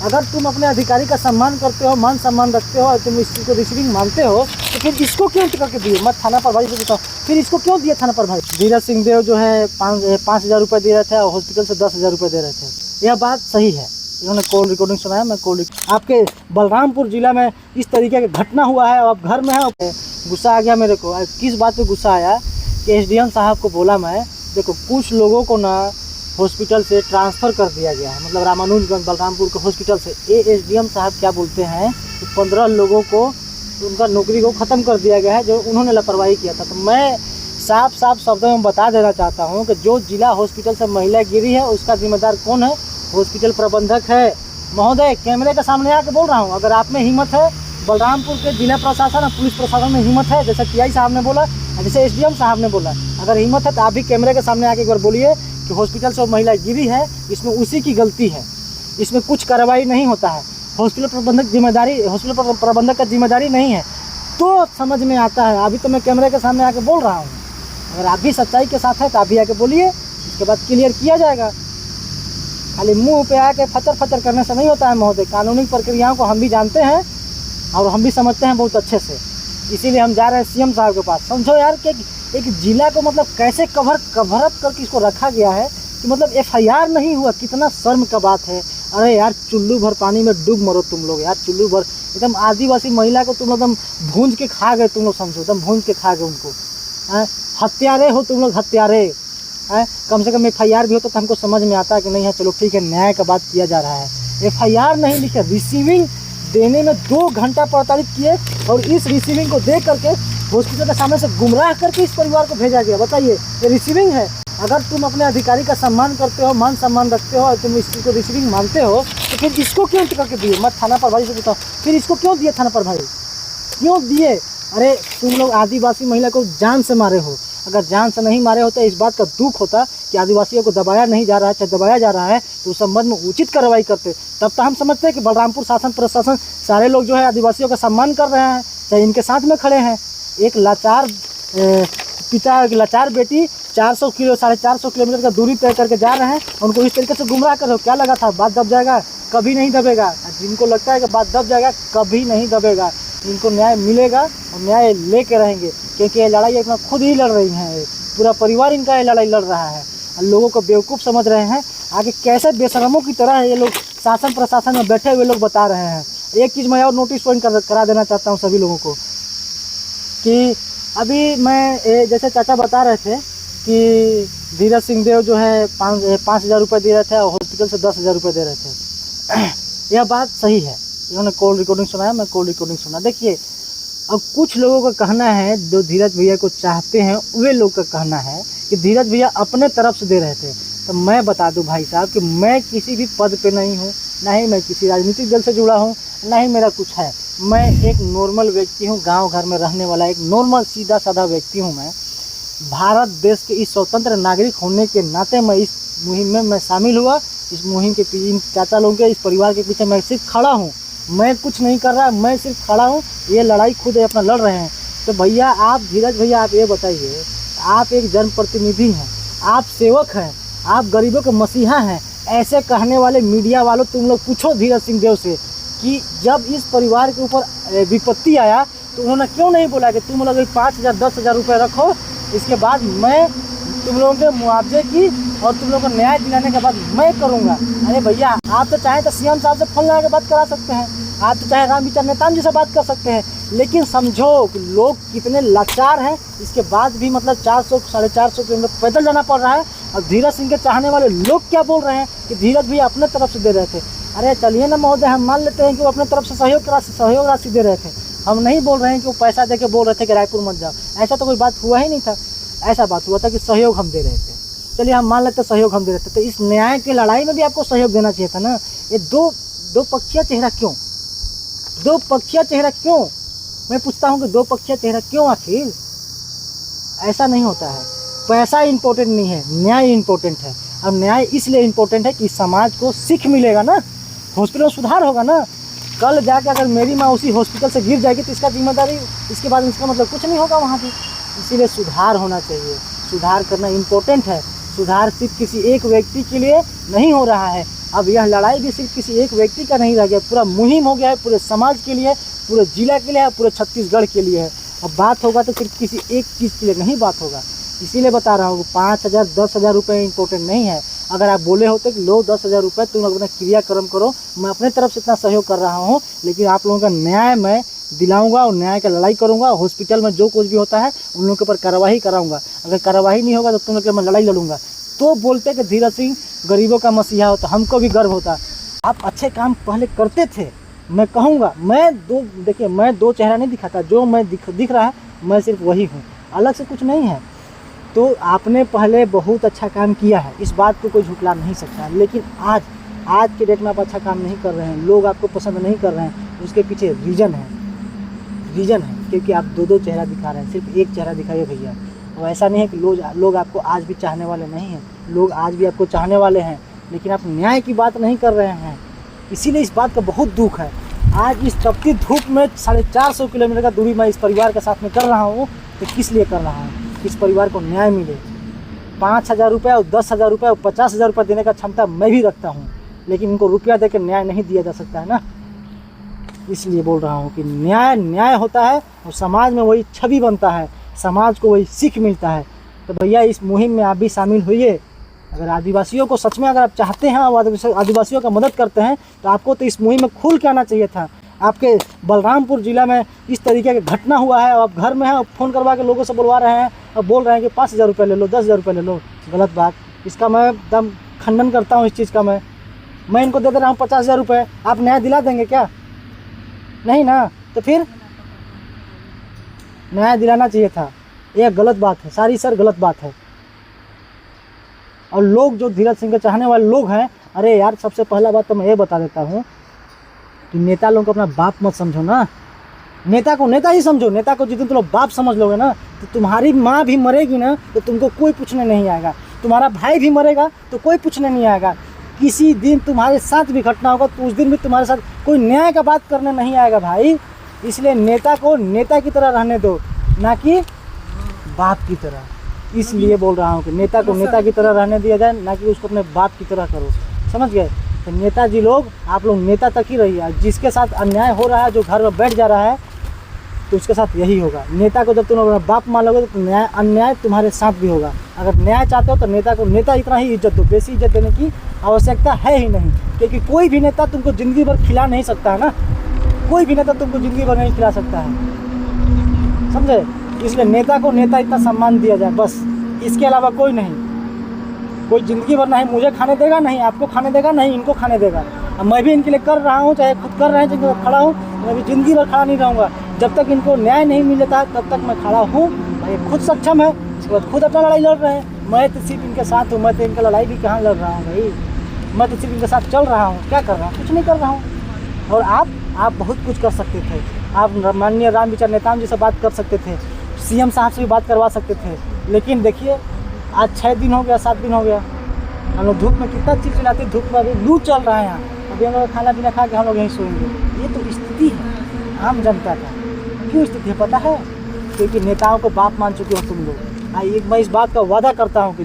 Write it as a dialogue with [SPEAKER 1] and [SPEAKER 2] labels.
[SPEAKER 1] अगर तुम अपने अधिकारी का सम्मान करते हो, मान सम्मान रखते हो और तुम इस चीज़ को रिसीविंग मानते हो, तो फिर इसको क्यों करके दिए? मैं थाना प्रभारी से बताओ, फिर इसको क्यों दिया थाना प्रभारी? धीरज सिंह देव जो है 5,000 रुपये दे रहे थे और हॉस्पिटल से 10,000 रुपये दे रहे थे। यह बात सही है। इन्होंने कॉल रिकॉर्डिंग सुनाया, मैं कॉल आपके बलरामपुर जिला में इस तरीके की घटना हुआ है और आप घर में है। गुस्सा आ गया मेरे को। किस बात पे गुस्सा आया कि एसडीएम साहब को बोला मैं, देखो कुछ लोगों को ना हॉस्पिटल से ट्रांसफ़र कर दिया गया है, मतलब रामानुजगंज बलरामपुर के हॉस्पिटल से। ये एसडीएम साहब क्या बोलते हैं कि 15 लोगों को उनका नौकरी को ख़त्म कर दिया गया है जो उन्होंने लापरवाही किया था। तो मैं साफ साफ शब्दों में बता देना चाहता हूँ कि जो जिला हॉस्पिटल से महिला गिरी है उसका जिम्मेदार कौन है? हॉस्पिटल प्रबंधक है। महोदय, कैमरे के सामने आके बोल रहा हूँ, अगर आप में हिम्मत है, बलरामपुर के जिला प्रशासन और पुलिस प्रशासन में हिम्मत है, जैसे टीआई साहब ने बोला, जैसे एसडीएम साहब ने बोला, अगर हिम्मत है तो आप भी कैमरे के सामने आके एक बार बोलिए कि हॉस्पिटल से महिला गिरी है, इसमें उसी की गलती है, इसमें कुछ कार्रवाई नहीं होता है, हॉस्पिटल प्रबंधक जिम्मेदारी, हॉस्पिटल प्रबंधक का जिम्मेदारी नहीं है, तो समझ में आता है। अभी तो मैं कैमरे के सामने आके बोल रहा हूँ, अगर आप भी सच्चाई के साथ है तो आप भी आके बोलिए, इसके बाद क्लियर किया जाएगा। खाली मुंह पे आके फचर फचर करने से नहीं होता है महोदय। कानूनी प्रक्रियाओं को हम भी जानते हैं और हम भी समझते हैं बहुत अच्छे से, इसीलिए हम जा रहे हैं सीएम साहब के पास। समझो यार कि एक जिला को मतलब कैसे कवर अप करके इसको रखा गया है कि मतलब एफआईआर नहीं हुआ। कितना शर्म का बात है। अरे यार, चुल्लू भर पानी में डूब मरो तुम लोग यार, चुल्लू भर। एकदम आदिवासी महिला को तुम एकदम भूंज के खा गए तुम लोग, समझो एकदम भूंज के खा गए उनको। हत्यारे हो तुम लोग, हत्यारे हैं। कम से कम एफआईआर भी हो तो हमको समझ में आता है कि नहीं है, चलो ठीक है, न्याय का बात किया जा रहा है। एफआईआर नहीं लिखे, रिसीविंग देने में 2 घंटा प्रताड़ित किए और इस रिसीविंग को दे करके हॉस्पिटल के सामने से गुमराह करके इस परिवार को भेजा गया। बताइए, ये रिसीविंग है? अगर तुम अपने अधिकारी का सम्मान करते हो, मान सम्मान रखते हो और तुम इस चीज़ को रिसीविंग मानते हो, तो फिर इसको क्यों करके दिए? मैं थाना प्रभारी से बताऊँ, फिर इसको क्यों दिए थाना प्रभारी? क्यों दिए? अरे तुम लोग आदिवासी महिला को जान से मारे हो। अगर जान से नहीं मारे होते, इस बात का दुख होता कि आदिवासियों को दबाया नहीं जा रहा है, चाहे दबाया जा रहा है, तो उस संबंध में उचित कार्रवाई करते। तब तो हम समझते हैं कि बलरामपुर शासन प्रशासन सारे लोग जो है आदिवासियों का सम्मान कर रहे हैं, चाहे इनके साथ में खड़े हैं। एक लाचार पिता, एक लाचार बेटी 400 किलो 450 किलोमीटर का दूरी तय करके जा रहे हैं, उनको इस तरीके से गुमराह करो। क्या लगा था बात दब जाएगा? कभी नहीं दबेगा। जिनको लगता है कि बात दब जाएगा, कभी नहीं दबेगा। इनको न्याय मिलेगा और न्याय लेके रहेंगे, क्योंकि ये लड़ाई अपना खुद ही लड़ रही हैं। पूरा परिवार इनका ये लड़ाई लड़ रहा है। लोगों को बेवकूफ़ समझ रहे हैं। आगे कैसे बेशरमों की तरह ये लोग शासन प्रशासन में बैठे हुए लोग बता रहे हैं। एक चीज़ मैं और नोटिस पॉइंट करा देना चाहता हूँ सभी लोगों को कि अभी मैं जैसे चाचा बता रहे थे कि धीरज सिंह देव जो है 5,000 रुपये दे रहे थे और हॉस्पिटल से 10,000 रुपये दे रहे थे। यह बात सही है। इन्होंने कॉल रिकॉर्डिंग सुनाया, मैं कॉल रिकॉर्डिंग सुना। देखिए, अब कुछ लोगों का कहना है जो धीरज भैया को चाहते हैं, वे लोग का कहना है कि धीरज भैया अपने तरफ से दे रहे थे। तो मैं बता दूं भाई साहब कि मैं किसी भी पद पे नहीं हूँ, ना ही मैं किसी राजनीतिक दल से जुड़ा हूँ, ना ही मेरा कुछ है। मैं एक नॉर्मल व्यक्ति हूँ, गांव घर में रहने वाला एक नॉर्मल सीधा साधा व्यक्ति हूँ। मैं भारत देश के इस स्वतंत्र नागरिक होने के नाते मैं इस मुहिम में मैं शामिल हुआ। इस मुहिम के पीछे, इन चाचा लोगों के, इस परिवार के पीछे मैं सिर्फ खड़ा हूँ। मैं कुछ नहीं कर रहा, मैं सिर्फ खड़ा हूँ। ये लड़ाई खुद अपना लड़ रहे हैं। तो भैया आप, धीरज भैया, आप ये बताइए, आप एक जनप्रतिनिधि हैं, आप सेवक हैं, आप गरीबों के मसीहा हैं। ऐसे कहने वाले मीडिया वालों, तुम लोग पूछो धीरज सिंह देव से कि जब इस परिवार के ऊपर विपत्ति आया तो उन्होंने क्यों नहीं बोला कि तुम लोग 5,000 10,000 रुपये रखो, इसके बाद मैं तुम लोगों के मुआवजे की और तुम लोगों को न्याय दिलाने के बाद मैं करूँगा। अरे भैया, आप तो चाहें तो सीएम साहब से फोन लगा के बात करा सकते हैं, आप तो चाहे रामविचार नेताम जी से बात कर सकते हैं, लेकिन समझो कि लोग कितने लाचार हैं। इसके बाद भी मतलब 400 450 किलोमीटर पैदल जाना पड़ रहा है। और धीरज सिंह के चाहने वाले लोग क्या बोल रहे हैं कि धीरज भैया अपने तरफ से दे रहे थे। अरे चलिए ना महोदय, हम मान लेते हैं कि वो अपने तरफ से सहयोग राशि दे रहे थे। हम नहीं बोल रहे हैं कि वो पैसा दे के बोल रहे थे कि रायपुर मत जाओ, ऐसा तो कोई बात हुआ ही नहीं था। ऐसा बात हुआ था कि सहयोग हम दे रहे थे। चलिए हम मान लेते सहयोग हम दे रहे थे, तो इस न्याय की लड़ाई में भी आपको सहयोग देना चाहिए था ना। ये दो पक्षीय चेहरा क्यों? 2 पक्षीय चेहरा क्यों? मैं पूछता हूँ कि 2 पक्षीय चेहरा क्यों? आखिर ऐसा नहीं होता है। पैसा इम्पोर्टेंट नहीं है, न्याय इम्पोर्टेंट है। अब न्याय इसलिए इम्पोर्टेंट है कि समाज को सीख मिलेगा ना, हॉस्पिटल में सुधार होगा ना। कल जाके अगर मेरी माँ उसी हॉस्पिटल से गिर जाएगी तो इसका जिम्मेदारी, इसके बाद इसका मतलब कुछ नहीं होगा वहाँ पर। इसीलिए सुधार होना चाहिए, सुधार करना इम्पोर्टेंट है। सुधार सिर्फ किसी एक व्यक्ति के लिए नहीं हो रहा है, अब यह लड़ाई भी सिर्फ किसी एक व्यक्ति का नहीं रह गया, पूरा मुहिम हो गया है, पूरे समाज के लिए, पूरे जिला के लिए है, पूरे छत्तीसगढ़ के लिए है। अब बात होगा तो सिर्फ किसी एक चीज़ के लिए नहीं बात होगा। इसीलिए बता रहा हूँ 5,000 10,000 रुपये इम्पोर्टेंट नहीं है। अगर आप बोले होते कि लो 10,000 रुपये तुम अपना क्रियाक्रम करो, मैं अपने तरफ से इतना सहयोग कर रहा हूँ, लेकिन आप लोगों का न्याय मैं दिलाऊंगा और न्याय का लड़ाई करूंगा। हॉस्पिटल में जो कुछ भी होता है उन लोगों के ऊपर कार्रवाई कराऊंगा। अगर कार्रवाई नहीं होगा तो तुम लोग के मैं लड़ाई लड़ूंगा। तो बोलते कि धीरज सिंह गरीबों का मसीहा होता, हमको भी गर्व होता। आप अच्छे काम पहले करते थे, मैं कहूँगा। देखिए मैं दो चेहरा नहीं दिखाता, जो मैं दिख रहा है मैं सिर्फ वही हूँ, अलग से कुछ नहीं है। तो आपने पहले बहुत अच्छा काम किया है, इस बात को कोई झुठला नहीं सकता। लेकिन आज के डेट में आप अच्छा काम नहीं कर रहे हैं, लोग आपको पसंद नहीं कर रहे हैं, उसके पीछे रीज़न है क्योंकि आप दो चेहरा दिखा रहे हैं। सिर्फ एक चेहरा दिखाइए भैया। और ऐसा नहीं है कि लोग आपको आज भी चाहने वाले नहीं हैं, लोग आज भी आपको चाहने वाले हैं, लेकिन आप न्याय की बात नहीं कर रहे हैं। इसीलिए इस बात का बहुत दुख है। आज इस तपती धूप में 450 किलोमीटर का दूरी मैं इस परिवार के साथ में कर रहा हूँ, तो किस लिए कर रहा हूँ? इस परिवार को न्याय मिले। 5,000 रुपये और 10,000 रुपये और 50,000 रुपये देने का क्षमता मैं भी रखता हूँ, लेकिन इनको रुपया देकर न्याय नहीं दिया जा सकता है ना। इसलिए बोल रहा हूँ कि न्याय होता है और समाज में वही छवि बनता है, समाज को वही सीख मिलता है। तो भैया इस मुहिम में आप भी शामिल होइए। अगर आदिवासियों को सच में अगर आप चाहते हैं और आदिवासियों का मदद करते हैं तो आपको तो इस मुहिम में खुल के आना चाहिए था। आपके बलरामपुर जिला में इस तरीके की घटना हुआ है और आप घर में हैं और फ़ोन करवा के लोगों से बुलवा रहे हैं और बोल रहे हैं कि 5,000 रुपये ले लो, 10,000 रुपये ले लो। गलत बात, इसका मैं एकदम खंडन करता हूँ। इस चीज़ का मैं इनको दे रहा हूँ 50,000 रुपये। आप न्याय दिला देंगे क्या? नहीं ना। तो फिर न्याय दिलाना चाहिए था। यह गलत बात है, सारी सर गलत बात है। और लोग जो धीरज सिंह के चाहने वाले लोग हैं, अरे यार सबसे पहला बात तो मैं ये बता देता हूँ कि नेता लोगों को अपना बाप मत समझो ना। नेता को नेता ही समझो। नेता को जितने तुम लोग बाप समझ लोगे ना, तो तुम्हारी माँ भी मरेगी ना तो तुमको कोई पूछने नहीं आएगा, तुम्हारा भाई भी मरेगा तो कोई पूछने नहीं आएगा। किसी दिन तुम्हारे साथ भी घटना होगा तो उस दिन भी तुम्हारे साथ कोई न्याय का बात करने नहीं आएगा भाई। इसलिए नेता को नेता की तरह रहने दो, ना कि बाप की तरह। इसलिए बोल रहा हूँ कि नेता को नेता की तरह रहने दिया जाए, ना कि उसको अपने बाप की तरह करो। समझ गए? तो नेताजी लोग, आप लोग नेता तक ही रहिए। जिसके साथ अन्याय हो रहा है, जो घर में बैठ जा रहा है, तो उसके साथ यही होगा। नेता को जब तुम अपना बाप मानोगे तो अन्याय तुम्हारे साथ भी होगा। अगर न्याय चाहते हो तो नेता को नेता इतना ही इज्जत दो, बेसी इज्जत देने की आवश्यकता है ही नहीं। क्योंकि कोई भी नेता तुमको ज़िंदगी भर खिला नहीं सकता है ना, कोई भी नेता तुमको ज़िंदगी भर नहीं खिला सकता है, समझे? इसलिए नेता को नेता इतना सम्मान दिया जाए, बस। इसके अलावा कोई नहीं। कोई ज़िंदगी भर नहीं मुझे खाने देगा, नहीं आपको खाने देगा, नहीं इनको खाने देगा। अब मैं भी इनके लिए कर रहा हूँ, चाहे खुद कर रहे हैं, चाहे खड़ा हूँ। मैं भी ज़िंदगी भर खड़ा नहीं रहूँगा। जब तक इनको न्याय नहीं मिल जाता तब तक मैं खड़ा हूँ। भाई खुद सक्षम है, इसके बाद खुद अपना लड़ाई लड़ रहे हैं। मैं तो सिर्फ इनके साथ हूँ, मैं तो इनका लड़ाई भी कहाँ लड़ रहा हूँ भाई। मैं तो सिर्फ इनके साथ चल रहा हूँ। क्या कर रहा हूँ? कुछ नहीं कर रहा हूँ। और आप बहुत कुछ कर सकते थे। आप माननीय रामविचार नेताओं जी से बात कर सकते थे, सीएम साहब से भी बात करवा सकते थे। लेकिन देखिए आज 6 दिन हो गया, 7 दिन हो गया, हम लोग धूप में कितना चीज चलाते, धूप में अभी लू चल रहा है यहाँ। अभी हम लोग खाना पीना खा के हम लोग यहीं सोएंगे। ये तो स्थिति है आम जनता का। क्यों स्थिति है पता है? क्योंकि नेताओं को बाप मान चुके हो तुम लोग। मैं इस बात का वादा करता हूँ कि